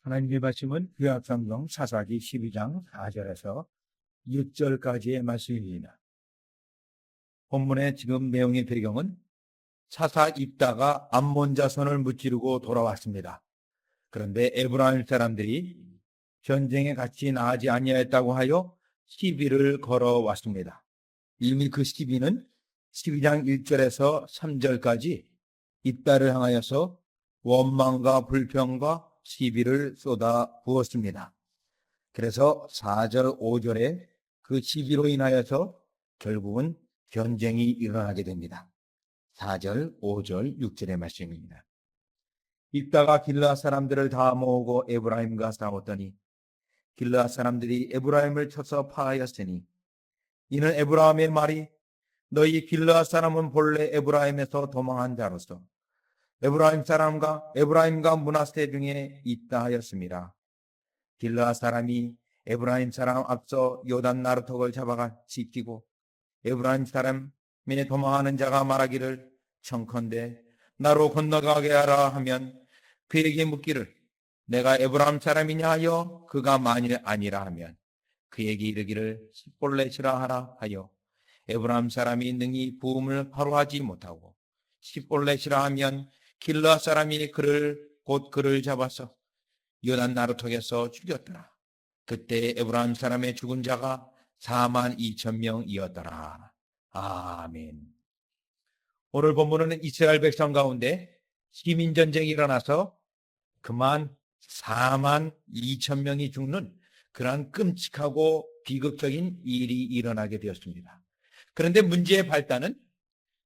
하나님의 말씀은 구약성경 사사기 12장 4절에서 6절까지의 말씀입니다. 본문의 지금 내용의 배경은 사사 입다가 암몬 자손을 무찌르고 돌아왔습니다. 그런데 에브라임 사람들이 전쟁에 같이 나가지 아니하였다고 하여 시비를 걸어왔습니다. 이미 그 시비는 12장 1절에서 3절까지 입다를 향하여서 원망과 불평과 시비를 쏟아 부었습니다. 그래서 4절, 5절에 그 시비로 인하여서 결국은 전쟁이 일어나게 됩니다. 4절, 5절, 6절의 말씀입니다. 입다가 길르앗 사람들을 다 모으고 에브라임과 싸웠더니 길르앗 사람들이 에브라임을 쳐서 파하였으니 이는 에브라임의 말이 너희 길르앗 사람은 본래 에브라임에서 도망한 자로서 에브라임과 므낫세 중에 있다 하였습니다. 길르앗 사람이 에브라임 사람 앞서 요단 나루턱을 잡아가 지키고 에브라임 사람에 도망하는 자가 말하기를 청컨대 나로 건너가게 하라 하면 그에게 묻기를 내가 에브라임 사람이냐 하여 그가 만일 아니라 하면 그에게 이르기를 십볼렛이라 하라 하여 에브라임 사람이 능히 부음을 바로 하지 못하고 십볼렛이라 하면 길르앗 사람이 그를 잡아서 요단 나루턱에서 죽였더라. 그때 에브라임 사람의 죽은 자가 42,000명이었더라. 아멘. 오늘 본문은 이스라엘 백성 가운데 시민전쟁이 일어나서 그만 42,000명이 죽는 그러한 끔찍하고 비극적인 일이 일어나게 되었습니다. 그런데 문제의 발단은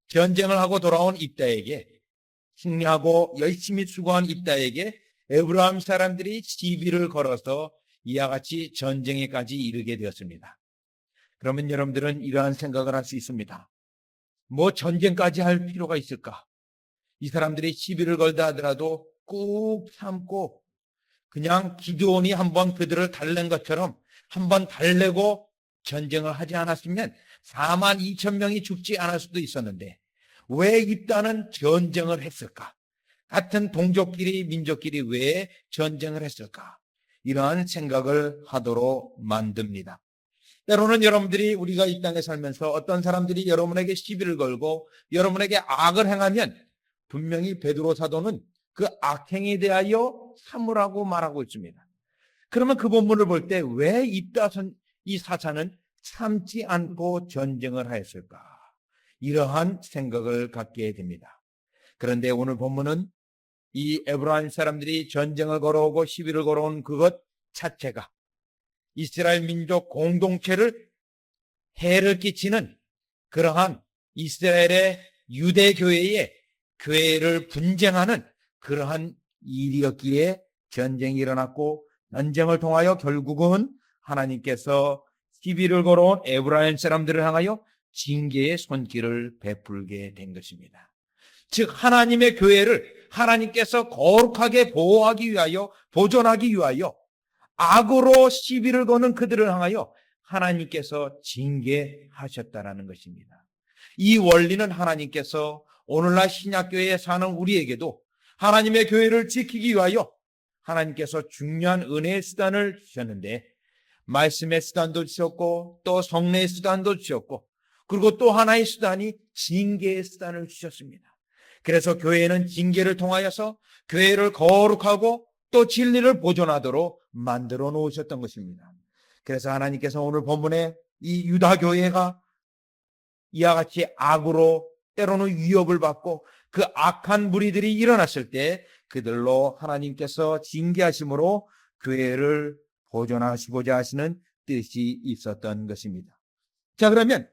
전쟁을 하고 돌아온 입다에게, 승리하고 열심히 수고한 입다에게 에브라임 사람들이 시비를 걸어서 이와 같이 전쟁에까지 이르게 되었습니다. 그러면 여러분들은 이러한 생각을 할 수 있습니다. 뭐 전쟁까지 할 필요가 있을까? 이 사람들이 시비를 걸다 하더라도 꾹 참고 그냥 기드온이 한번 그들을 달랜 것처럼 한번 달래고 전쟁을 하지 않았으면 42,000명이 죽지 않을 수도 있었는데 왜 입다는 전쟁을 했을까? 같은 동족끼리 민족끼리 왜 전쟁을 했을까? 이러한 생각을 하도록 만듭니다. 때로는 여러분들이 우리가 이 땅에 살면서 어떤 사람들이 여러분에게 시비를 걸고 여러분에게 악을 행하면 분명히 베드로 사도는 그 악행에 대하여 참으라고 말하고 있습니다. 그러면 그 본문을 볼 때 왜 이 사사는 참지 않고 전쟁을 하였을까? 이러한 생각을 갖게 됩니다. 그런데 오늘 본문은 이 에브라임 사람들이 전쟁을 걸어오고 시비를 걸어온 그것 자체가 이스라엘 민족 공동체를 해를 끼치는 그러한 이스라엘의 유대 교회의 교회를 분쟁하는 그러한 일이었기에 전쟁이 일어났고 전쟁을 통하여 결국은 하나님께서 시비를 걸어온 에브라임 사람들을 향하여 징계의 손길을 베풀게 된 것입니다. 즉 하나님의 교회를 하나님께서 거룩하게 보호하기 위하여 보존하기 위하여 악으로 시비를 거는 그들을 향하여 하나님께서 징계하셨다라는 것입니다. 이 원리는 하나님께서 오늘날 신약교회에 사는 우리에게도 하나님의 교회를 지키기 위하여 하나님께서 중요한 은혜의 수단을 주셨는데 말씀의 수단도 주셨고 또 성례의 수단도 주셨고 그리고 또 하나의 수단이 징계의 수단을 주셨습니다. 그래서 교회는 징계를 통하여서 교회를 거룩하고 또 진리를 보존하도록 만들어 놓으셨던 것입니다. 그래서 하나님께서 오늘 본문에 이 유다 교회가 이와 같이 악으로 때로는 위협을 받고 그 악한 무리들이 일어났을 때 그들로 하나님께서 징계하심으로 교회를 보존하시고자 하시는 뜻이 있었던 것입니다. 자, 그러면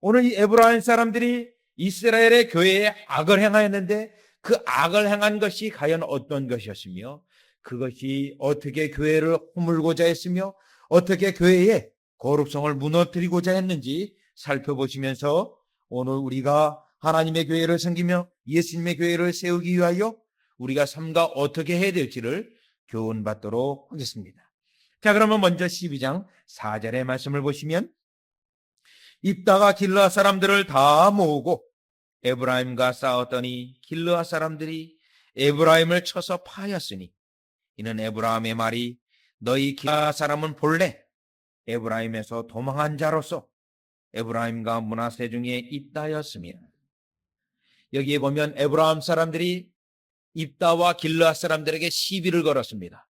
오늘 이 에브라임 사람들이 이스라엘의 교회에 악을 행하였는데 그 악을 행한 것이 과연 어떤 것이었으며 그것이 어떻게 교회를 허물고자 했으며 어떻게 교회의 거룩성을 무너뜨리고자 했는지 살펴보시면서 오늘 우리가 하나님의 교회를 섬기며 예수님의 교회를 세우기 위하여 우리가 삶과 어떻게 해야 될지를 교훈받도록 하겠습니다. 자, 그러면 먼저 12장 4절의 말씀을 보시면 입다가 길르앗 사람들을 다 모으고 에브라임과 싸웠더니 길르앗 사람들이 에브라임을 쳐서 파하였으니 이는 에브라임의 말이 너희 기라 사람은 본래 에브라임에서 도망한 자로서 에브라임과 므낫세 중에 있다였으며, 여기에 보면 에브라임 사람들이 입다와 길르앗 사람들에게 시비를 걸었습니다.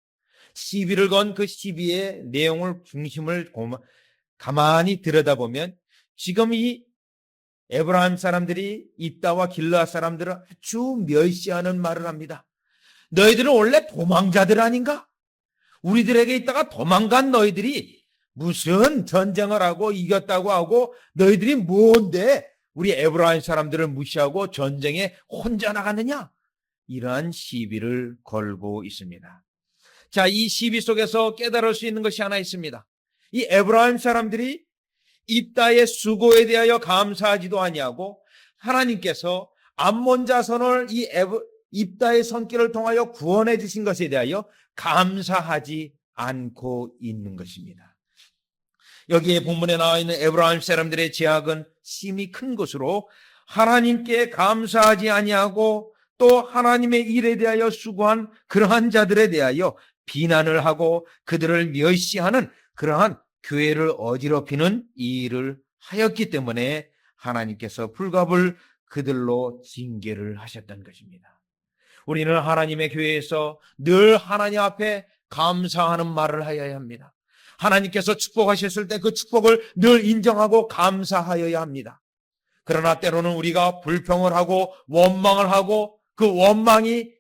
시비를 건 그 시비의 내용을 중심을 가만히 들여다보면 지금 이 에브라임 사람들이 입다와 길르앗 사람들을 아주 멸시하는 말을 합니다. 너희들은 원래 도망자들 아닌가? 우리들에게 있다가 도망간 너희들이 무슨 전쟁을 하고 이겼다고 하고 너희들이 뭔데 우리 에브라임 사람들을 무시하고 전쟁에 혼자 나갔느냐? 이러한 시비를 걸고 있습니다. 자, 이 시비 속에서 깨달을 수 있는 것이 하나 있습니다. 이 에브라임 사람들이 입다의 수고에 대하여 감사하지도 아니하고 하나님께서 암몬 자손을 이 입다의 손길을 통하여 구원해 주신 것에 대하여 감사하지 않고 있는 것입니다. 여기에 본문에 나와 있는 에브라임 사람들의 제약은 심히 큰 것으로 하나님께 감사하지 아니하고 또 하나님의 일에 대하여 수고한 그러한 자들에 대하여 비난을 하고 그들을 멸시하는 그러한 교회를 어지럽히는 일을 하였기 때문에 하나님께서 불갑을 그들로 징계를 하셨던 것입니다. 우리는 하나님의 교회에서 늘 하나님 앞에 감사하는 말을 하여야 합니다. 하나님께서 축복하셨을 때 그 축복을 늘 인정하고 감사하여야 합니다. 그러나 때로는 우리가 불평을 하고 원망을 하고 그 원망이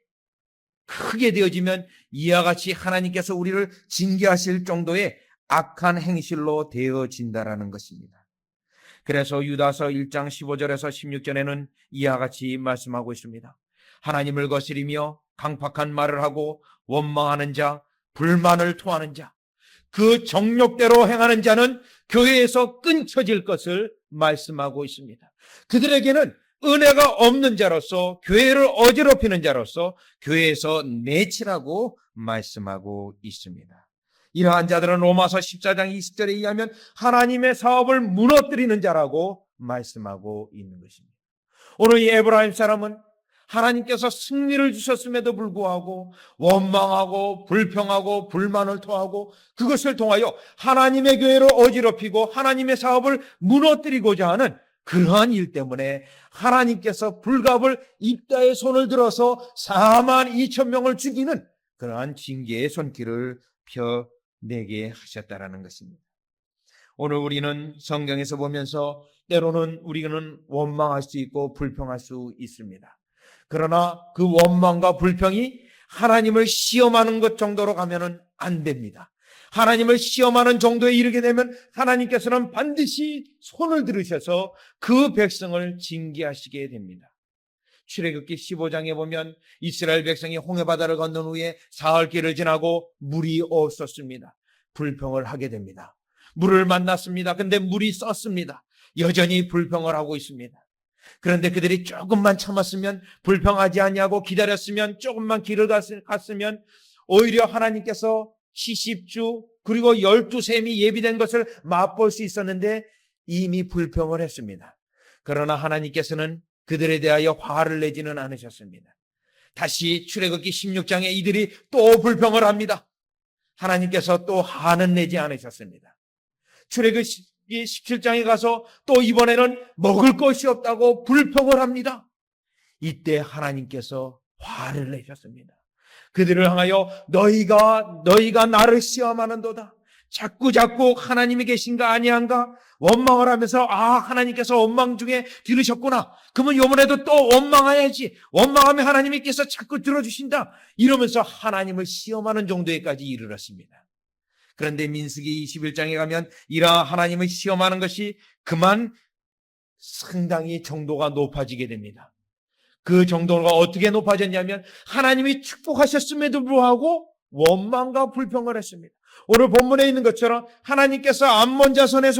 크게 되어지면 이와 같이 하나님께서 우리를 징계하실 정도의 악한 행실로 되어진다라는 것입니다. 그래서 유다서 1장 15절에서 16절에는 이와 같이 말씀하고 있습니다. 하나님을 거스리며 강팍한 말을 하고 원망하는 자, 불만을 토하는 자, 그 정욕대로 행하는 자는 교회에서 끊겨질 것을 말씀하고 있습니다. 그들에게는 은혜가 없는 자로서, 교회를 어지럽히는 자로서 교회에서 내치라고 말씀하고 있습니다. 이러한 자들은 로마서 14장 20절에 의하면 하나님의 사업을 무너뜨리는 자라고 말씀하고 있는 것입니다. 오늘 이 에브라임 사람은 하나님께서 승리를 주셨음에도 불구하고 원망하고 불평하고 불만을 토하고 그것을 통하여 하나님의 교회를 어지럽히고 하나님의 사업을 무너뜨리고자 하는 그러한 일 때문에 하나님께서 불갑을 입다의 손을 들어서 42,000명을 죽이는 그러한 징계의 손길을 펴내게 하셨다라는 것입니다. 오늘 우리는 성경에서 보면서 때로는 우리는 원망할 수 있고 불평할 수 있습니다. 그러나 그 원망과 불평이 하나님을 시험하는 것 정도로 가면은 안 됩니다. 하나님을 시험하는 정도에 이르게 되면 하나님께서는 반드시 손을 들으셔서 그 백성을 징계하시게 됩니다. 출애굽기 15장에 보면 이스라엘 백성이 홍해바다를 건넌 후에 사흘길을 지나고 물이 없었습니다. 불평을 하게 됩니다. 물을 만났습니다. 근데 물이 썼습니다. 여전히 불평을 하고 있습니다. 그런데 그들이 조금만 참았으면, 불평하지 아니하고 기다렸으면, 조금만 길을 갔으면 오히려 하나님께서 시십주 그리고 12셈이 예비된 것을 맛볼 수 있었는데 이미 불평을 했습니다. 그러나 하나님께서는 그들에 대하여 화를 내지는 않으셨습니다. 다시 출애굽기 16장에 이들이 또 불평을 합니다. 하나님께서 또 화는 내지 않으셨습니다. 출애굽기 17장에 가서 또 이번에는 먹을 것이 없다고 불평을 합니다. 이때 하나님께서 화를 내셨습니다. 그들을 향하여 너희가 나를 시험하는도다. 자꾸 하나님이 계신가 아니한가 원망을 하면서 하나님께서 원망 중에 들으셨구나. 그러면 이번에도 또 원망해야지. 원망하면 하나님께서 자꾸 들어주신다. 이러면서 하나님을 시험하는 정도에까지 이르렀습니다. 그런데 민수기 21장에 가면 이라 하나님을 시험하는 것이 그만 상당히 정도가 높아지게 됩니다. 그 정도가 어떻게 높아졌냐면 하나님이 축복하셨음에도 불구하고 원망과 불평을 했습니다. 오늘 본문에 있는 것처럼 하나님께서 암몬 자손의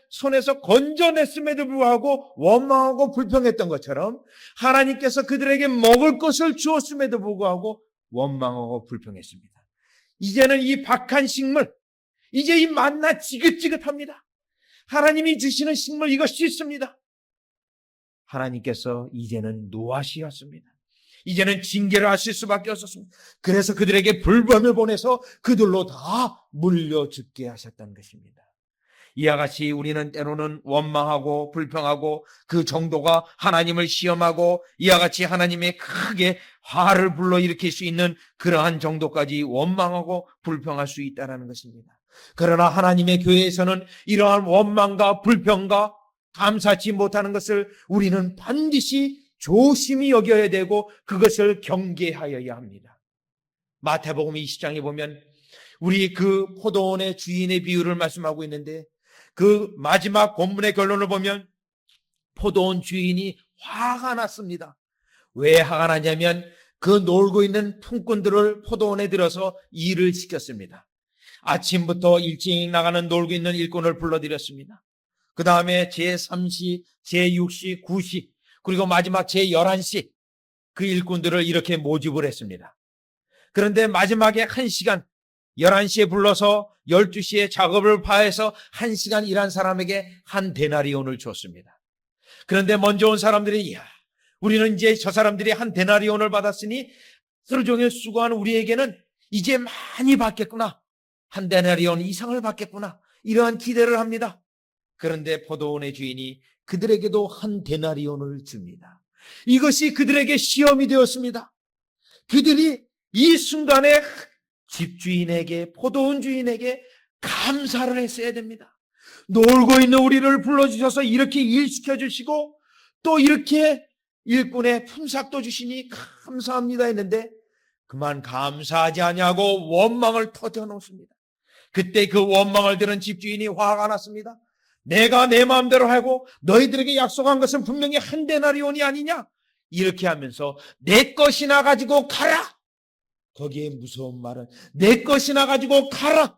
손에서 건져냈음에도 불구하고 원망하고 불평했던 것처럼 하나님께서 그들에게 먹을 것을 주었음에도 불구하고 원망하고 불평했습니다. 이제는 이 박한 식물, 이제 이 만나 지긋지긋합니다. 하나님이 주시는 식물 이거 씻습니다. 하나님께서 이제는 노하시었습니다. 이제는 징계를 하실 수밖에 없었습니다. 그래서 그들에게 불뱀을 보내서 그들로 다 물려 죽게 하셨다는 것입니다. 이와 같이 우리는 때로는 원망하고 불평하고 그 정도가 하나님을 시험하고 이와 같이 하나님의 크게 화를 불러일으킬 수 있는 그러한 정도까지 원망하고 불평할 수 있다는 것입니다. 그러나 하나님의 교회에서는 이러한 원망과 불평과 감사치 못하는 것을 우리는 반드시 조심히 여겨야 되고 그것을 경계하여야 합니다. 마태복음 20장에 보면 우리 그 포도원의 주인의 비유를 말씀하고 있는데 그 마지막 본문의 결론을 보면 포도원 주인이 화가 났습니다. 왜 화가 나냐면 그 놀고 있는 품꾼들을 포도원에 들어서 일을 시켰습니다. 아침부터 일찍 나가는 놀고 있는 일꾼을 불러들였습니다. 그 다음에 제3시, 제6시, 9시 그리고 마지막 제11시 그 일꾼들을 이렇게 모집을 했습니다. 그런데 마지막에 1시간 11시에 불러서 12시에 작업을 파해서 1시간 일한 사람에게 한 데나리온을 줬습니다. 그런데 먼저 온 사람들이 이야, 우리는 이제 저 사람들이 한 데나리온을 받았으니 하루 종일 수고한 우리에게는 이제 많이 받겠구나. 한 데나리온 이상을 받겠구나. 이러한 기대를 합니다. 그런데 포도원의 주인이 그들에게도 한 데나리온을 줍니다. 이것이 그들에게 시험이 되었습니다. 그들이 이 순간에 집주인에게, 포도원 주인에게 감사를 했어야 됩니다. 놀고 있는 우리를 불러주셔서 이렇게 일시켜 주시고 또 이렇게 일꾼의 품삯도 주시니 감사합니다 했는데 그만 감사하지 아니하고 원망을 터져 놓습니다. 그때 그 원망을 들은 집주인이 화가 났습니다. 내가 내 마음대로 하고 너희들에게 약속한 것은 분명히 한 데나리온이 아니냐? 이렇게 하면서 내 것이나 가지고 가라! 거기에 무서운 말은 내 것이나 가지고 가라!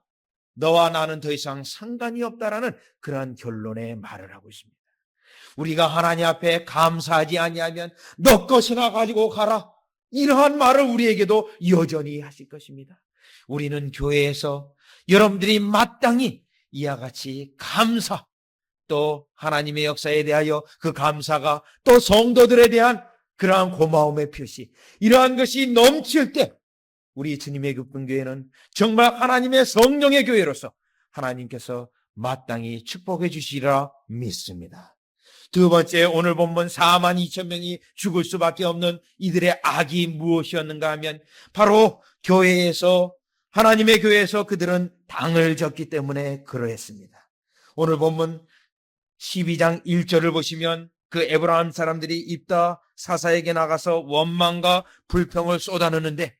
너와 나는 더 이상 상관이 없다라는 그러한 결론의 말을 하고 있습니다. 우리가 하나님 앞에 감사하지 아니하면 너 것이나 가지고 가라! 이러한 말을 우리에게도 여전히 하실 것입니다. 우리는 교회에서 여러분들이 마땅히 이와 같이 감사, 또 하나님의 역사에 대하여 그 감사가 또 성도들에 대한 그러한 고마움의 표시, 이러한 것이 넘칠 때 우리 주님의 기쁨교회는 정말 하나님의 성령의 교회로서 하나님께서 마땅히 축복해 주시리라 믿습니다. 두 번째, 오늘 본문 4만 2천 명이 죽을 수밖에 없는 이들의 악이 무엇이었는가 하면 바로 교회에서, 하나님의 교회에서 그들은 당을 졌기 때문에 그러했습니다. 오늘 본문 12장 1절을 보시면 그 에브라임 사람들이 입다 사사에게 나가서 원망과 불평을 쏟아내는데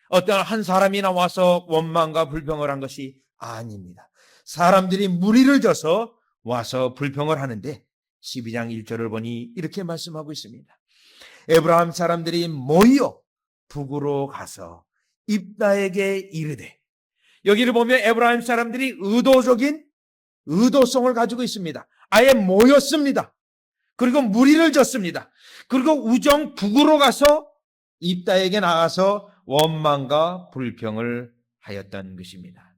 어떤 한 사람이 나와서 원망과 불평을 한 것이 아닙니다. 사람들이 무리를 져서 와서 불평을 하는데 12장 1절을 보니 이렇게 말씀하고 있습니다. 에브라임 사람들이 모여 북으로 가서 입다에게 이르되, 여기를 보면 에브라임 사람들이 의도적인 의도성을 가지고 있습니다. 아예 모였습니다. 그리고 무리를 졌습니다. 그리고 우정 북으로 가서 입다에게 나가서 원망과 불평을 하였던 것입니다.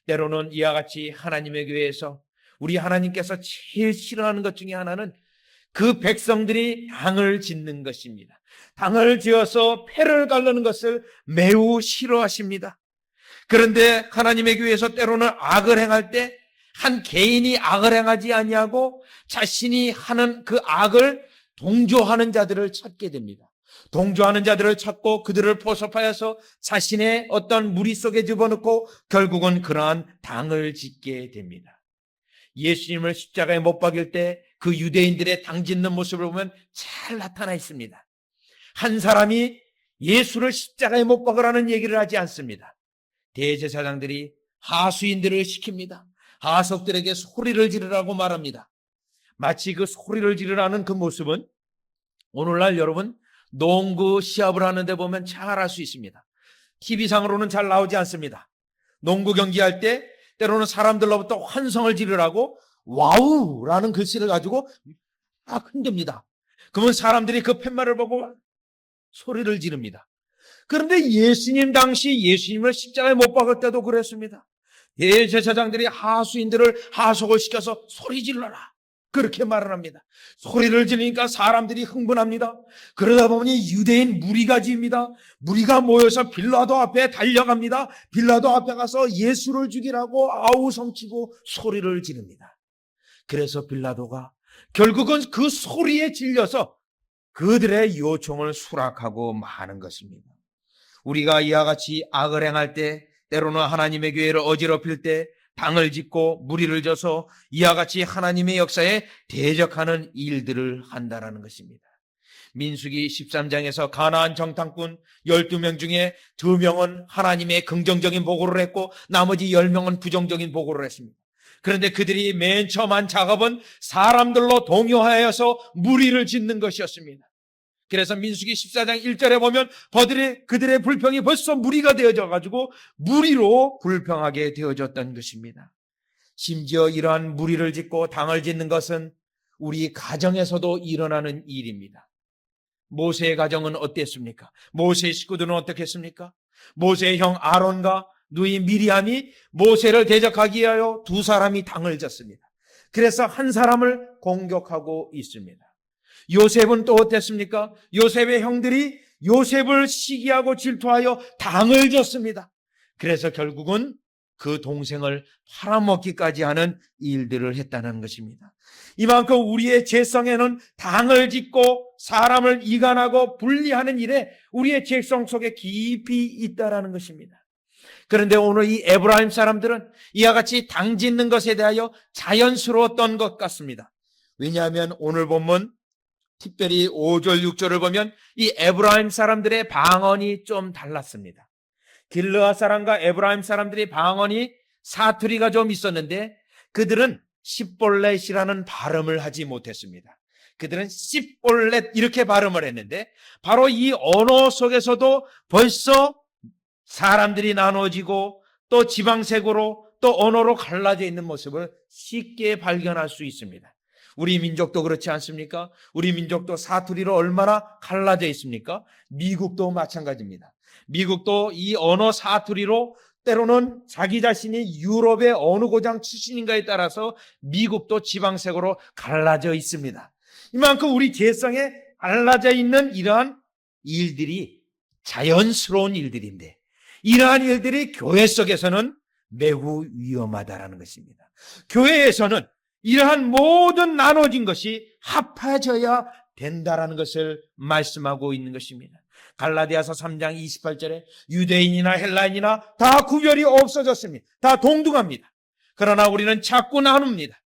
때로는 이와 같이 하나님의 교회에서 우리 하나님께서 제일 싫어하는 것 중에 하나는 그 백성들이 당을 짓는 것입니다. 당을 지어서 패를 가르는 것을 매우 싫어하십니다. 그런데 하나님의 교회에서 때로는 악을 행할 때 한 개인이 악을 행하지 아니하고 자신이 하는 그 악을 동조하는 자들을 찾게 됩니다. 동조하는 자들을 찾고 그들을 포섭하여서 자신의 어떤 무리 속에 집어넣고 결국은 그러한 당을 짓게 됩니다. 예수님을 십자가에 못 박일 때 그 유대인들의 당 짓는 모습을 보면 잘 나타나 있습니다. 한 사람이 예수를 십자가에 못 박으라는 얘기를 하지 않습니다. 대제사장들이 하수인들을 시킵니다. 하석들에게 소리를 지르라고 말합니다. 마치 그 소리를 지르라는 그 모습은 오늘날 여러분 농구 시합을 하는데 보면 잘 알 수 있습니다. TV상으로는 잘 나오지 않습니다. 농구 경기할 때 때로는 사람들로부터 환성을 지르라고 와우라는 글씨를 가지고 막 흔듭니다. 그러면 사람들이 그 팻말을 보고 소리를 지릅니다. 그런데 예수님 당시 예수님을 십자가에 못 박을 때도 그랬습니다. 대제사장들이 하수인들을 하속을 시켜서 소리 질러라. 그렇게 말을 합니다. 소리를 지르니까 사람들이 흥분합니다. 그러다 보니 유대인 무리가 지입니다. 무리가 모여서 빌라도 앞에 달려갑니다. 빌라도 앞에 가서 예수를 죽이라고 아우성치고 소리를 지릅니다. 그래서 빌라도가 결국은 그 소리에 질려서 그들의 요청을 수락하고 마는 것입니다. 우리가 이와 같이 악을 행할 때, 때로는 하나님의 교회를 어지럽힐 때 당을 짓고 무리를 져서 이와 같이 하나님의 역사에 대적하는 일들을 한다는 것입니다. 민수기 13장에서 가나안 정탐꾼 12명 중에 2명은 하나님의 긍정적인 보고를 했고 나머지 10명은 부정적인 보고를 했습니다. 그런데 그들이 맨 처음 한 작업은 사람들로 동요하여서 무리를 짓는 것이었습니다. 그래서 민수기 14장 1절에 보면 그들의 불평이 벌써 무리가 되어져 가지고 무리로 불평하게 되어졌던 것입니다. 심지어 이러한 무리를 짓고 당을 짓는 것은 우리 가정에서도 일어나는 일입니다. 모세의 가정은 어땠습니까? 모세의 식구들은 어떻겠습니까? 모세의 형 아론과 누이 미리암이 모세를 대적하기 위하여 2사람이 당을 졌습니다. 그래서 한 사람을 공격하고 있습니다. 요셉은 또 어땠습니까? 요셉의 형들이 요셉을 시기하고 질투하여 당을 졌습니다. 그래서 결국은 그 동생을 팔아먹기까지 하는 일들을 했다는 것입니다. 이만큼 우리의 죄성에는 당을 짓고 사람을 이간하고 분리하는 일에 우리의 죄성 속에 깊이 있다는 것입니다. 그런데 오늘 이 에브라임 사람들은 이와 같이 당 짓는 것에 대하여 자연스러웠던 것 같습니다. 왜냐하면 오늘 본문 특별히 5절, 6절을 보면 이 에브라임 사람들의 방언이 좀 달랐습니다. 길르앗 사람과 에브라임 사람들의 방언이 사투리가 좀 있었는데 그들은 십볼렛이라는 발음을 하지 못했습니다. 그들은 십볼렛 이렇게 발음을 했는데 바로 이 언어 속에서도 벌써 사람들이 나눠지고 또 지방색으로 또 언어로 갈라져 있는 모습을 쉽게 발견할 수 있습니다. 우리 민족도 그렇지 않습니까? 우리 민족도 사투리로 얼마나 갈라져 있습니까? 미국도 마찬가지입니다. 미국도 이 언어 사투리로 때로는 자기 자신이 유럽의 어느 고장 출신인가에 따라서 미국도 지방색으로 갈라져 있습니다. 이만큼 우리 죄성에 갈라져 있는 이러한 일들이 자연스러운 일들인데 이러한 일들이 교회 속에서는 매우 위험하다라는 것입니다. 교회에서는 이러한 모든 나눠진 것이 합해져야 된다라는 것을 말씀하고 있는 것입니다. 갈라디아서 3장 28절에 유대인이나 헬라인이나 다 구별이 없어졌습니다. 다 동등합니다. 그러나 우리는 자꾸 나눕니다.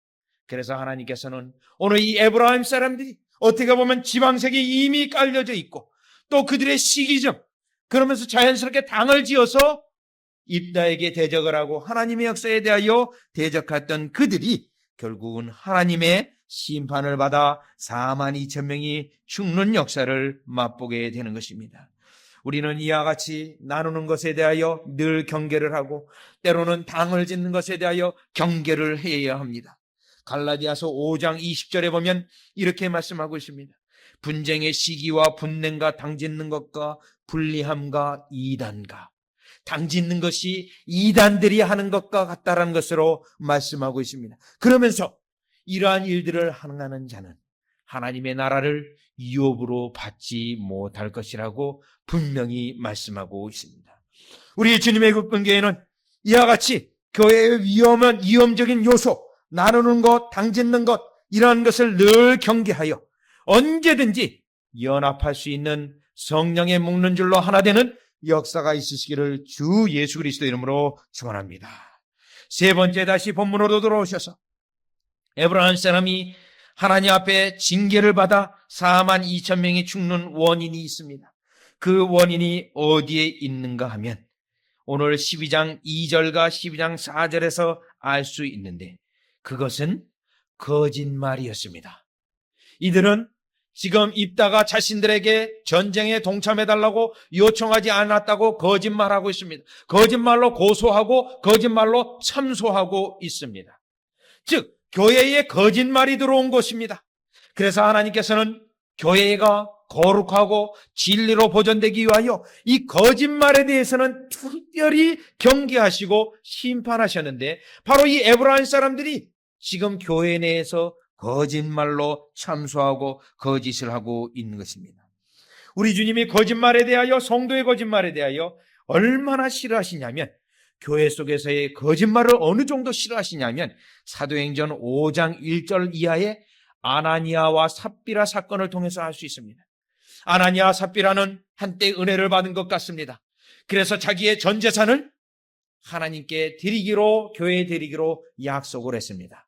그래서 하나님께서는 오늘 이 에브라임 사람들이 어떻게 보면 지방색이 이미 깔려져 있고 또 그들의 시기점 그러면서 자연스럽게 당을 지어서 입다에게 대적을 하고 하나님의 역사에 대하여 대적했던 그들이 결국은 하나님의 심판을 받아 42,000명이 죽는 역사를 맛보게 되는 것입니다. 우리는 이와 같이 나누는 것에 대하여 늘 경계를 하고 때로는 당을 짓는 것에 대하여 경계를 해야 합니다. 갈라디아서 5장 20절에 보면 이렇게 말씀하고 있습니다. 분쟁의 시기와 분냄과 당 짓는 것과 불리함과 이단과 당 짓는 것이 이단들이 하는 것과 같다라는 것으로 말씀하고 있습니다. 그러면서 이러한 일들을 행하는 자는 하나님의 나라를 유업으로 받지 못할 것이라고 분명히 말씀하고 있습니다. 우리 주님의 국군교회는 이와 같이 교회의 위험적인 요소, 나누는 것, 당 짓는 것 이러한 것을 늘 경계하여 언제든지 연합할 수 있는 성령의 묶는 줄로 하나 되는 역사가 있으시기를 주 예수 그리스도 이름으로 축원합니다. 세 번째 다시 본문으로 돌아오셔서 에브라임 사람이 하나님 앞에 징계를 받아 42,000명이 죽는 원인이 있습니다. 그 원인이 어디에 있는가 하면 오늘 12장 2절과 12장 4절에서 알 수 있는데 그것은 거짓말이었습니다. 이들은 지금 입다가 자신들에게 전쟁에 동참해달라고 요청하지 않았다고 거짓말하고 있습니다. 거짓말로 고소하고 거짓말로 참소하고 있습니다. 즉 교회에 거짓말이 들어온 것입니다. 그래서 하나님께서는 교회가 거룩하고 진리로 보존되기 위하여 이 거짓말에 대해서는 특별히 경계하시고 심판하셨는데 바로 이 에브라임 사람들이 지금 교회 내에서 거짓말로 참소하고 거짓을 하고 있는 것입니다. 우리 주님이 거짓말에 대하여, 성도의 거짓말에 대하여 얼마나 싫어하시냐면, 교회 속에서의 거짓말을 어느 정도 싫어하시냐면, 사도행전 5장 1절 이하의 아나니아와 삽비라 사건을 통해서 알 수 있습니다. 아나니아와 삽비라는 한때 은혜를 받은 것 같습니다. 그래서 자기의 전 재산을 하나님께 드리기로, 교회에 드리기로 약속을 했습니다.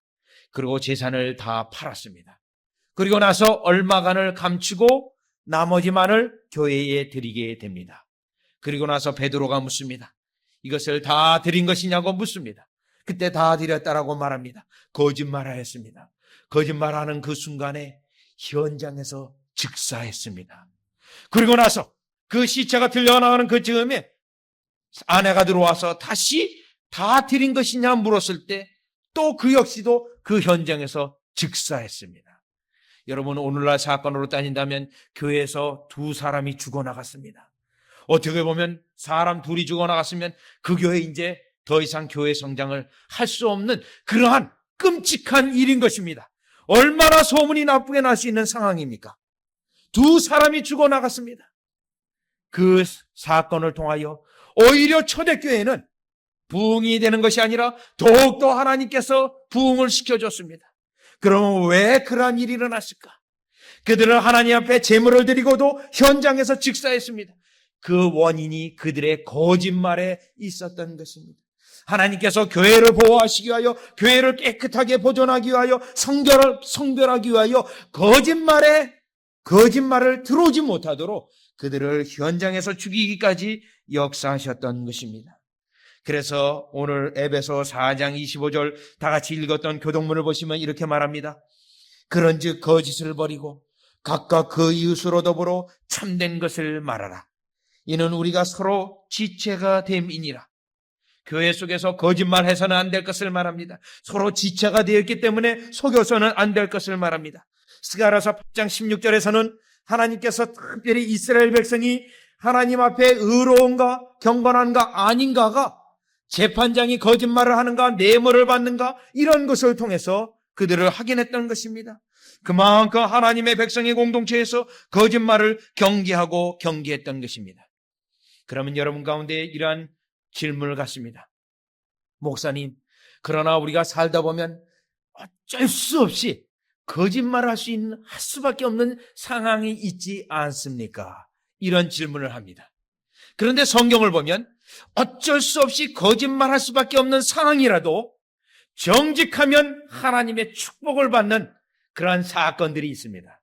그리고 재산을 다 팔았습니다. 그리고 나서 얼마간을 감추고 나머지만을 교회에 드리게 됩니다. 그리고 나서 베드로가 묻습니다. 이것을 다 드린 것이냐고 묻습니다. 그때 다 드렸다라고 말합니다. 거짓말하였습니다. 거짓말하는 그 순간에 현장에서 즉사했습니다. 그리고 나서 그 시체가 들려나가는 그 즈음에 아내가 들어와서 다시 다 드린 것이냐 물었을 때 또 그 역시도 그 현장에서 즉사했습니다. 여러분, 오늘날 사건으로 따진다면 교회에서 2사람이 죽어나갔습니다. 어떻게 보면 사람 둘이 죽어나갔으면 그 교회 이제 더 이상 교회 성장을 할 수 없는 그러한 끔찍한 일인 것입니다. 얼마나 소문이 나쁘게 날 수 있는 상황입니까? 2사람이 죽어나갔습니다. 그 사건을 통하여 오히려 초대교회는 부흥이 되는 것이 아니라 더욱더 하나님께서 부흥을 시켜줬습니다. 그러면 왜 그러한 일이 일어났을까? 그들은 하나님 앞에 제물을 드리고도 현장에서 즉사했습니다. 그 원인이 그들의 거짓말에 있었던 것입니다. 하나님께서 교회를 보호하시기 위하여, 교회를 깨끗하게 보존하기 위하여, 성별하기 위하여 거짓말을 들어오지 못하도록 그들을 현장에서 죽이기까지 역사하셨던 것입니다. 그래서 오늘 에베소 4장 25절 다 같이 읽었던 교동문을 보시면 이렇게 말합니다. 그런즉 거짓을 버리고 각각 그 이웃으로 더불어 참된 것을 말하라. 이는 우리가 서로 지체가 됨이니라. 교회 속에서 거짓말해서는 안 될 것을 말합니다. 서로 지체가 되었기 때문에 속여서는 안 될 것을 말합니다. 스가랴서 8장 16절에서는 하나님께서 특별히 이스라엘 백성이 하나님 앞에 의로운가 경건한가 아닌가가, 재판장이 거짓말을 하는가 뇌물을 받는가, 이런 것을 통해서 그들을 확인했던 것입니다. 그만큼 하나님의 백성의 공동체에서 거짓말을 경계했던 것입니다. 그러면 여러분 가운데 이러한 질문을 갖습니다. 목사님, 그러나 우리가 살다 보면 어쩔 수 없이 거짓말을 할 수밖에 없는 상황이 있지 않습니까? 이런 질문을 합니다. 그런데 성경을 보면 어쩔 수 없이 거짓말할 수밖에 없는 상황이라도 정직하면 하나님의 축복을 받는 그러한 사건들이 있습니다.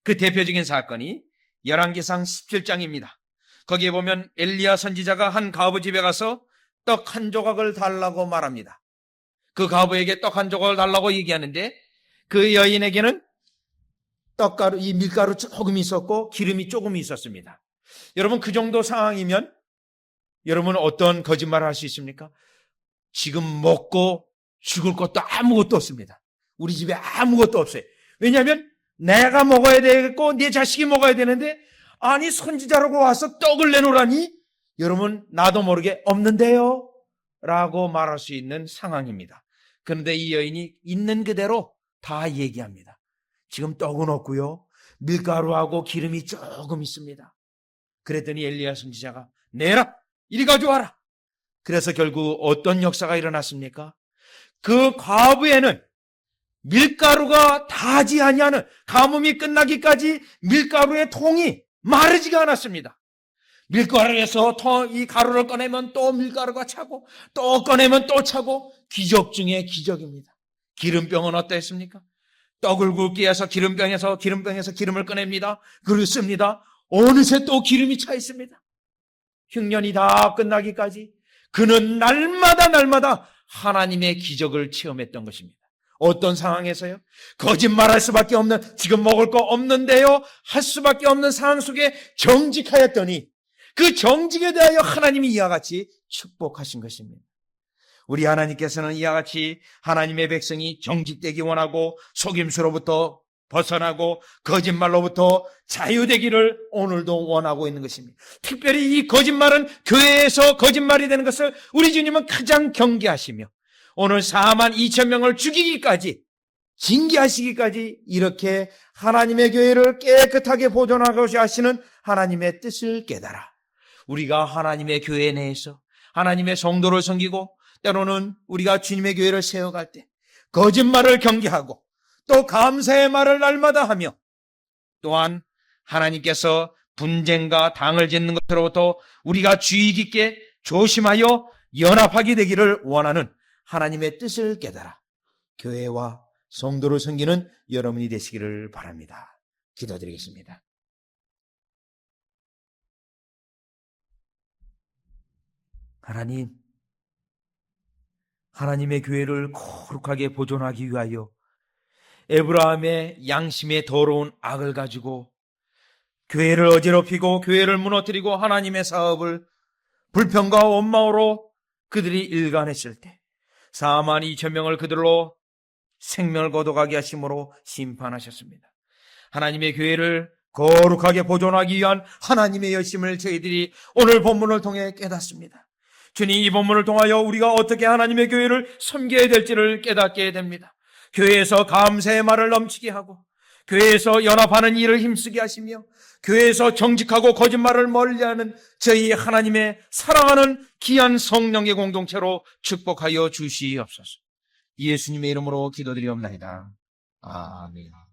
그 대표적인 사건이 열왕기상 17장입니다. 거기에 보면 엘리야 선지자가 한 과부 집에 가서 떡 한 조각을 달라고 말합니다. 그 과부에게 떡 한 조각을 달라고 얘기하는데 그 여인에게는 떡가루, 이 밀가루 조금 있었고 기름이 조금 있었습니다. 여러분, 그 정도 상황이면 여러분 어떤 거짓말을 할 수 있습니까? 지금 먹고 죽을 것도 아무것도 없습니다. 우리 집에 아무것도 없어요. 왜냐하면 내가 먹어야 되겠고 내 자식이 먹어야 되는데, 아니 선지자라고 와서 떡을 내놓으라니 여러분 나도 모르게 없는데요 라고 말할 수 있는 상황입니다. 그런데 이 여인이 있는 그대로 다 얘기합니다. 지금 떡은 없고요, 밀가루하고 기름이 조금 있습니다. 그랬더니 엘리야 선지자가 내라, 이리 가져와라. 그래서 결국 어떤 역사가 일어났습니까? 그 과부에는 밀가루가 다지 아니하는, 가뭄이 끝나기까지 밀가루의 통이 마르지가 않았습니다. 밀가루에서 이 가루를 꺼내면 또 밀가루가 차고, 또 꺼내면 또 차고, 기적 중에 기적입니다. 기름병은 어땠습니까? 떡을 굽기 위해서 기름병에서 기름을 꺼냅니다. 그리고 씁니다. 어느새 또 기름이 차 있습니다. 흉년이 다 끝나기까지 그는 날마다 하나님의 기적을 체험했던 것입니다. 어떤 상황에서요? 거짓말할 수밖에 없는, 지금 먹을 거 없는데요 할 수밖에 없는 상황 속에 정직하였더니 그 정직에 대하여 하나님이 이와 같이 축복하신 것입니다. 우리 하나님께서는 이와 같이 하나님의 백성이 정직되기 원하고 속임수로부터 벗어나고 거짓말로부터 자유되기를 오늘도 원하고 있는 것입니다. 특별히 이 거짓말은 교회에서 거짓말이 되는 것을 우리 주님은 가장 경계하시며 오늘 42,000명을 죽이기까지 징계하시기까지 이렇게 하나님의 교회를 깨끗하게 보존하고자 하시는 하나님의 뜻을 깨달아 우리가 하나님의 교회 내에서 하나님의 성도를 섬기고 때로는 우리가 주님의 교회를 세워갈 때 거짓말을 경계하고 또 감사의 말을 날마다 하며 또한 하나님께서 분쟁과 당을 짓는 것으로부터 우리가 주의 깊게 조심하여 연합하게 되기를 원하는 하나님의 뜻을 깨달아 교회와 성도를 섬기는 여러분이 되시기를 바랍니다. 기도드리겠습니다. 하나님, 하나님의 교회를 거룩하게 보존하기 위하여 에브라함의 양심의 더러운 악을 가지고 교회를 어지럽히고 교회를 무너뜨리고 하나님의 사업을 불평과 원망으로 그들이 일관했을 때 4만 2천 명을 그들로 생명을 거둬가게 하심으로 심판하셨습니다. 하나님의 교회를 거룩하게 보존하기 위한 하나님의 열심을 저희들이 오늘 본문을 통해 깨닫습니다. 주님, 이 본문을 통하여 우리가 어떻게 하나님의 교회를 섬겨야 될지를 깨닫게 됩니다. 교회에서 감사의 말을 넘치게 하고 교회에서 연합하는 일을 힘쓰게 하시며 교회에서 정직하고 거짓말을 멀리하는 저희 하나님의 사랑하는 귀한 성령의 공동체로 축복하여 주시옵소서. 예수님의 이름으로 기도드리옵나이다. 아멘.